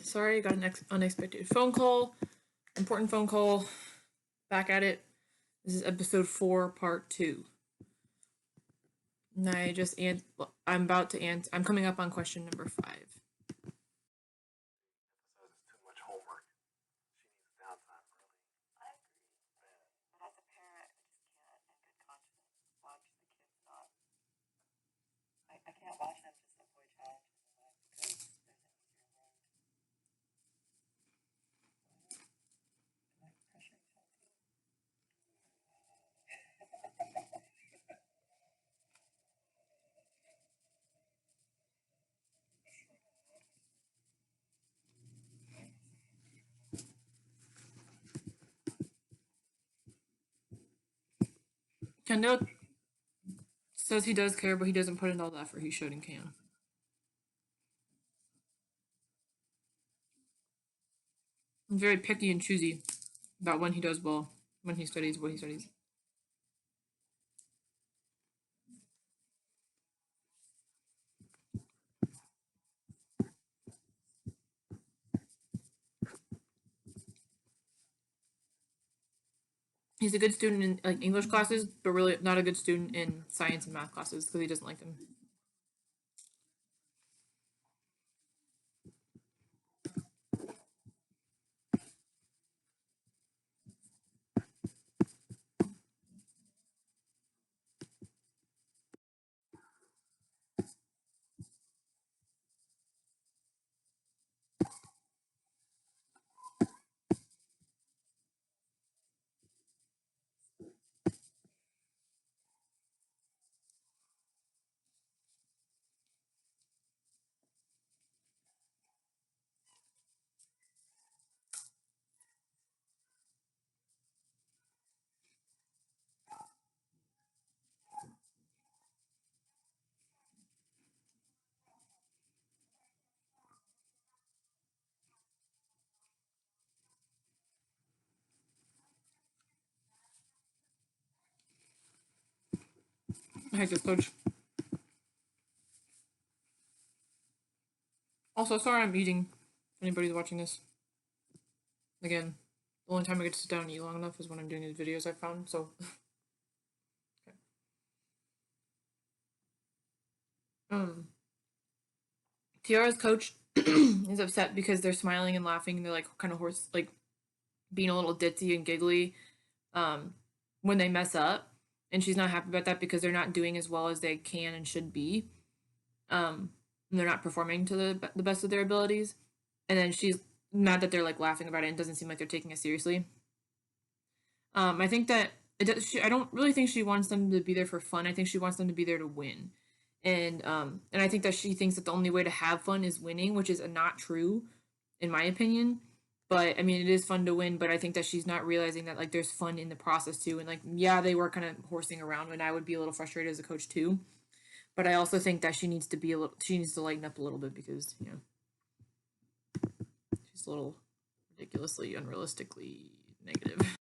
Sorry, got an unexpected phone call. Important phone call. Back at it. This is episode 4, part 2. And I'm about to answer. I'm coming up on question number 5. Emphasizes too much homework. She needs downtime early. I agree, but as a parent, I just can't, in good conscience, watch the kids not. I can't watch them just avoid challenges in life because there's an easier road. Am I pressuring Chelsea? Kendall says he does care, but he doesn't put in all the effort he should and can. He's very picky and choosy about when he does well, when he studies, what he studies. He's a good student in like English classes, but really not a good student in science and math classes because he doesn't like them. I hate this coach. Also, sorry I'm eating. If anybody's watching this. Again, the only time I get to sit down and eat long enough is when I'm doing these videos I found, so. Okay. Tiara's coach is upset because they're smiling and laughing and they're like kind of being a little ditzy and giggly when they mess up. And she's not happy about that because they're not doing as well as they can and should be. And they're not performing to the best of their abilities. And then she's mad that they're like laughing about it and doesn't seem like they're taking it seriously. I think that I don't really think she wants them to be there for fun. I think she wants them to be there to win. And I think that she thinks that the only way to have fun is winning, which is not true, in my opinion. But I mean, it is fun to win. But I think that she's not realizing that like there's fun in the process too. And like, yeah, they were kind of horsing around, and I would be a little frustrated as a coach too. But I also think that she needs to be a little. She needs to lighten up a little bit because she's a little ridiculously, unrealistically negative.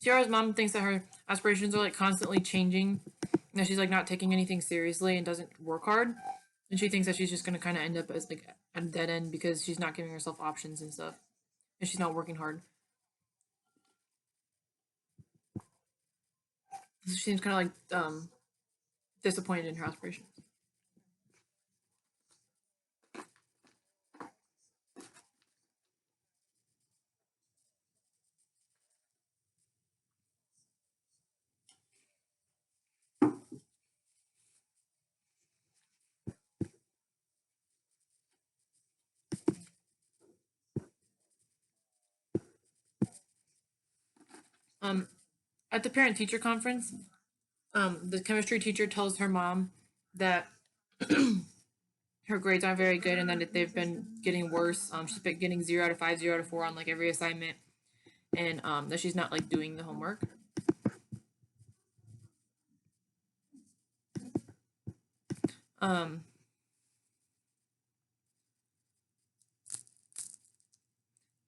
Tiara's mom thinks that her aspirations are like constantly changing, and that she's like not taking anything seriously and doesn't work hard. And she thinks that she's just gonna kind of end up as like at a dead end because she's not giving herself options and stuff, and she's not working hard. So she seems kind of like disappointed in her aspirations. Um, at the parent teacher conference, the chemistry teacher tells her mom that her grades aren't very good and that they've been getting worse. She's been getting 0 out of 5, 0 out of 4 on like every assignment, and that she's not like doing the homework. Um,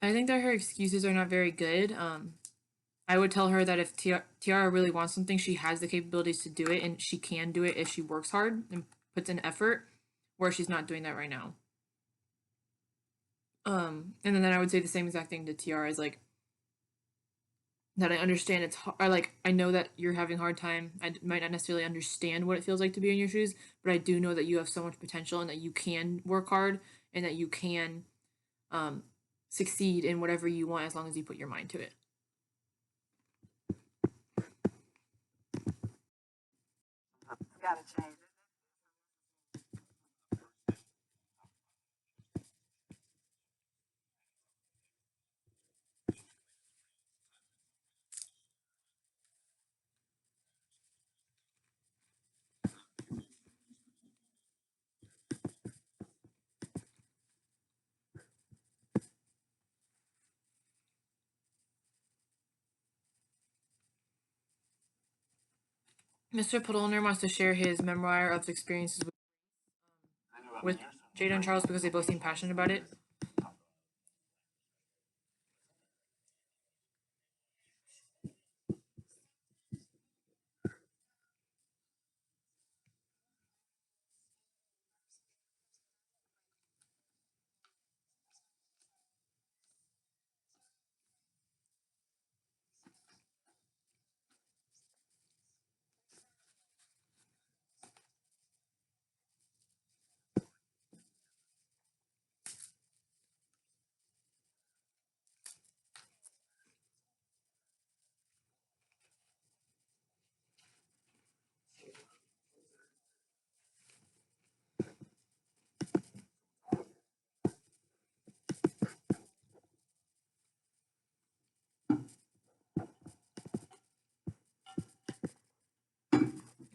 I think that her excuses are not very good. I would tell her that if Tiara really wants something, she has the capabilities to do it, and she can do it if she works hard and puts in effort, where she's not doing that right now. And then I would say the same exact thing to Tiara is like that I understand it's hard, or like I know that you're having a hard time. I might not necessarily understand what it feels like to be in your shoes, but I do know that you have so much potential and that you can work hard and that you can um, succeed in whatever you want as long as you put your mind to it. It's gotta change. Mr. Podolner wants to share his memoir of experiences with Jada and Charles because they both seem passionate about it.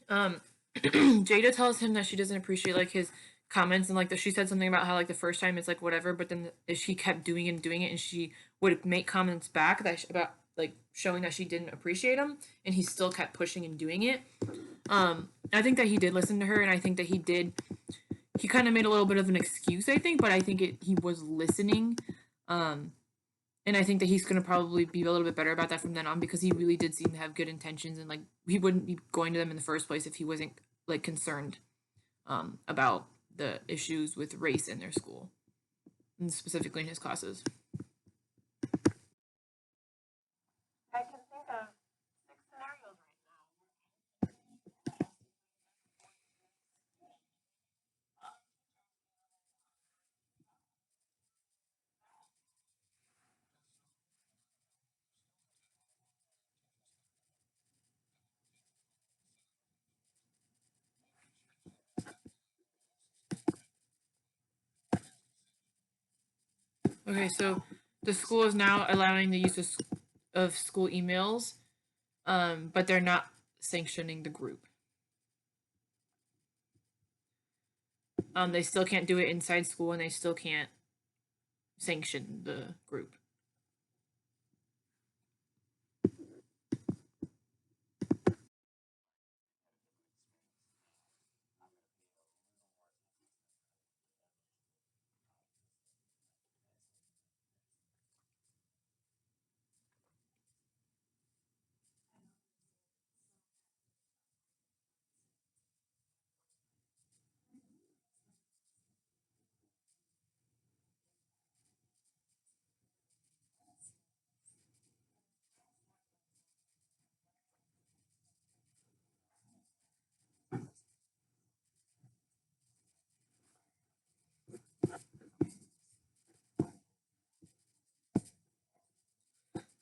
Um, Jada tells him that she doesn't appreciate like his comments and like that she said something about how like the first time it's like whatever, but then she kept doing it and doing it, and she would make comments back that about like showing that she didn't appreciate him, and he still kept pushing and doing it. I think that he did listen to her, and I think that he did. He kind of made a little bit of an excuse, I think, but I think he was listening. Um, and I think that he's going to probably be a little bit better about that from then on because he really did seem to have good intentions and like he wouldn't be going to them in the first place if he wasn't like concerned about the issues with race in their school and specifically in his classes. I can think of 6 scenarios right now. Okay, so the school is now allowing the use of school emails, but they're not sanctioning the group. They still can't do it inside school, and they still can't sanction the group.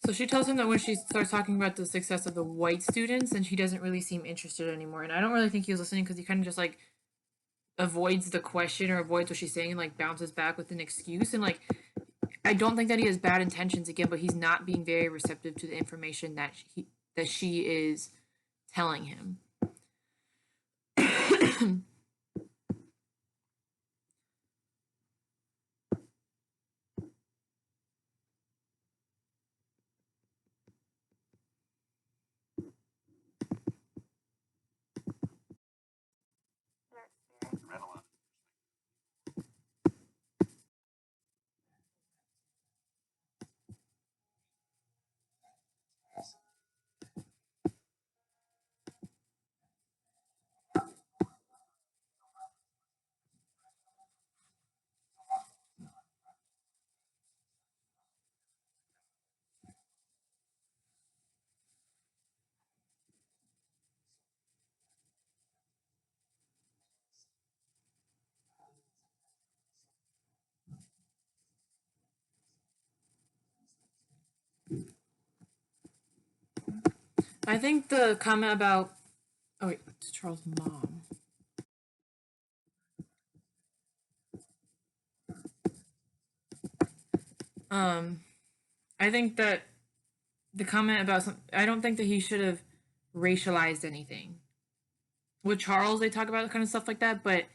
So she tells him that when she starts talking about the success of the white students, then she doesn't really seem interested anymore. And I don't really think he was listening because he kind of just like avoids the question or avoids what she's saying and like bounces back with an excuse. And like, I don't think that he has bad intentions again, but he's not being very receptive to the information that she is telling him. Read a lot. I think the comment about oh wait, it's Charles' mom. I think that the comment about I don't think that he should have racialized anything. With Charles, they talk about kind of stuff like that, but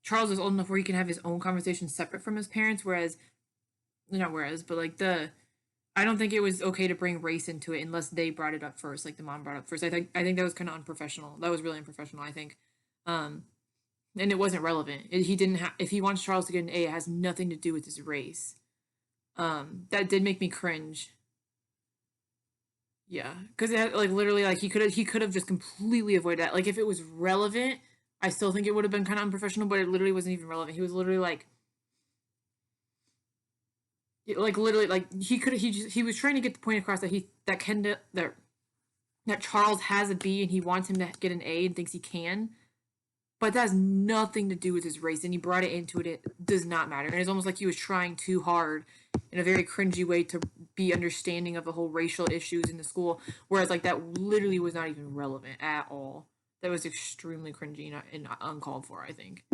Charles is old enough where he can have his own conversation separate from his parents, but like I don't think it was okay to bring race into it unless they brought it up first, like the mom brought it up first. I think that was kind of unprofessional. That was really unprofessional, I think. Um, and it wasn't relevant. He didn't have if he wants Charles to get an A, it has nothing to do with his race. That did make me cringe. Yeah, because like literally like he could have just completely avoided that. Like if it was relevant, I still think it would have been kind of unprofessional, but it literally wasn't even relevant. He was literally like literally like he was trying to get the point across that that Charles has a B and he wants him to get an A and thinks he can, but that has nothing to do with his race. And he brought it into it. It does not matter. And it's almost like he was trying too hard in a very cringy way to be understanding of the whole racial issues in the school. Whereas like that literally was not even relevant at all. That was extremely cringy and uncalled for, I think.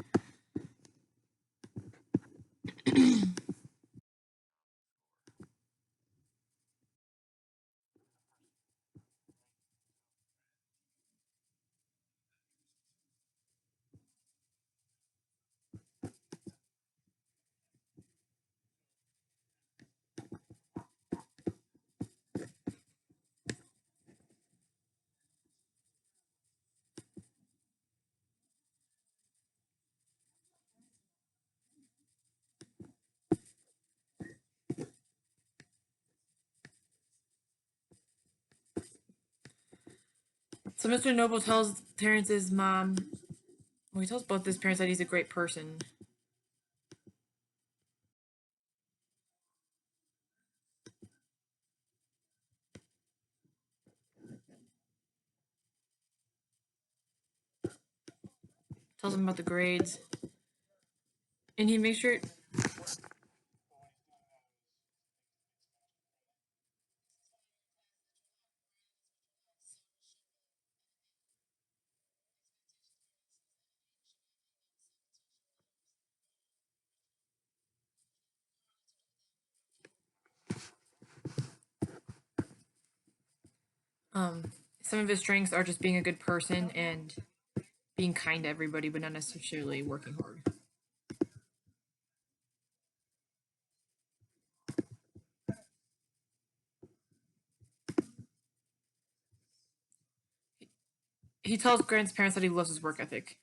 So Mr. Noble tells Terrence's mom, well, he tells both his parents that he's a great person. Tells him about the grades. And he makes sure um some of his strengths are just being a good person and being kind to everybody, but not necessarily working hard. He tells Grant's parents that he loves his work ethic.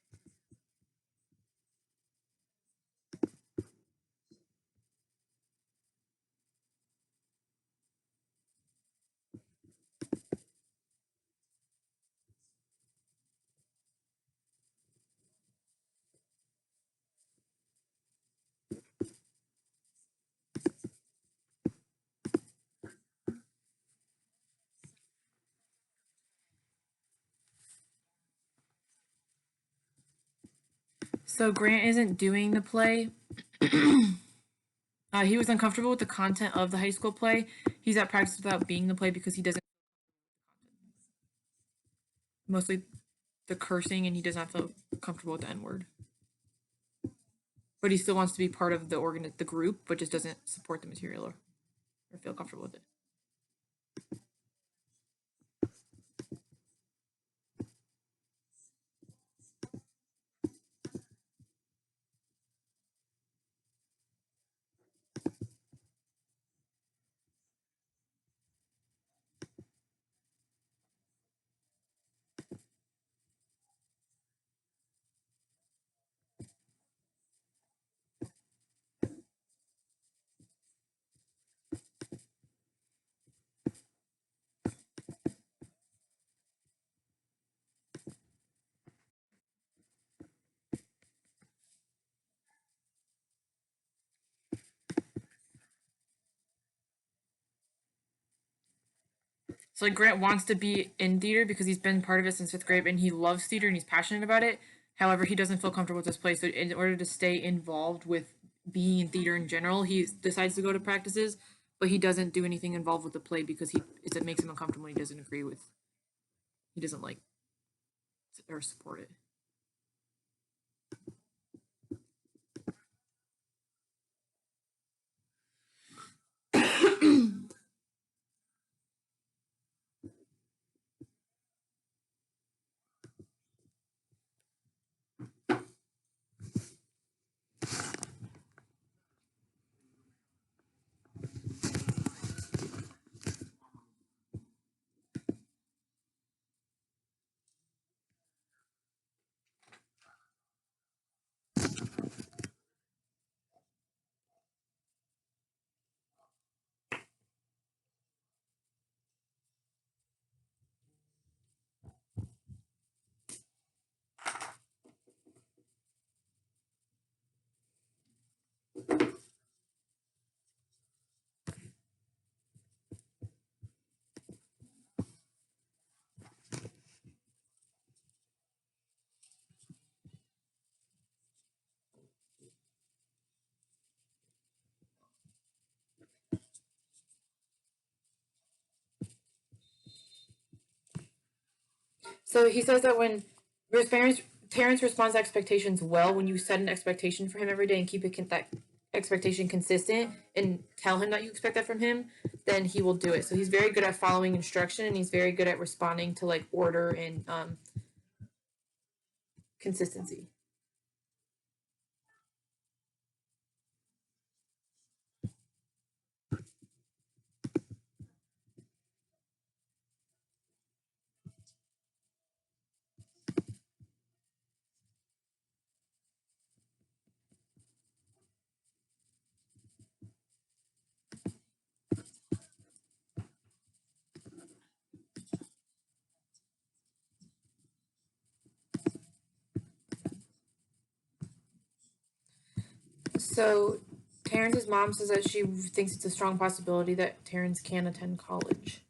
So Grant isn't doing the play He was uncomfortable with the content of the high school play. He's at practice without being in the play because he doesn't mostly the cursing and he does not feel comfortable with the N word. But he still wants to be part of the group, but just doesn't support the material or feel comfortable with it. So like Grant wants to be in theater because he's been part of it since fifth grade and he loves theater and he's passionate about it. However, he doesn't feel comfortable with this place. So in order to stay involved with being in theater in general, he decides to go to practices, but he doesn't do anything involved with the play because it makes him uncomfortable. And he doesn't agree with. He doesn't like or support it. So he says that when Terrence responds to expectations well, when you set an expectation for him every day and keep that expectation consistent and tell him that you expect that from him, then he will do it. So he's very good at following instruction and he's very good at responding to like order and consistency. So Terrence's mom says that she thinks it's a strong possibility that Terrence can attend college.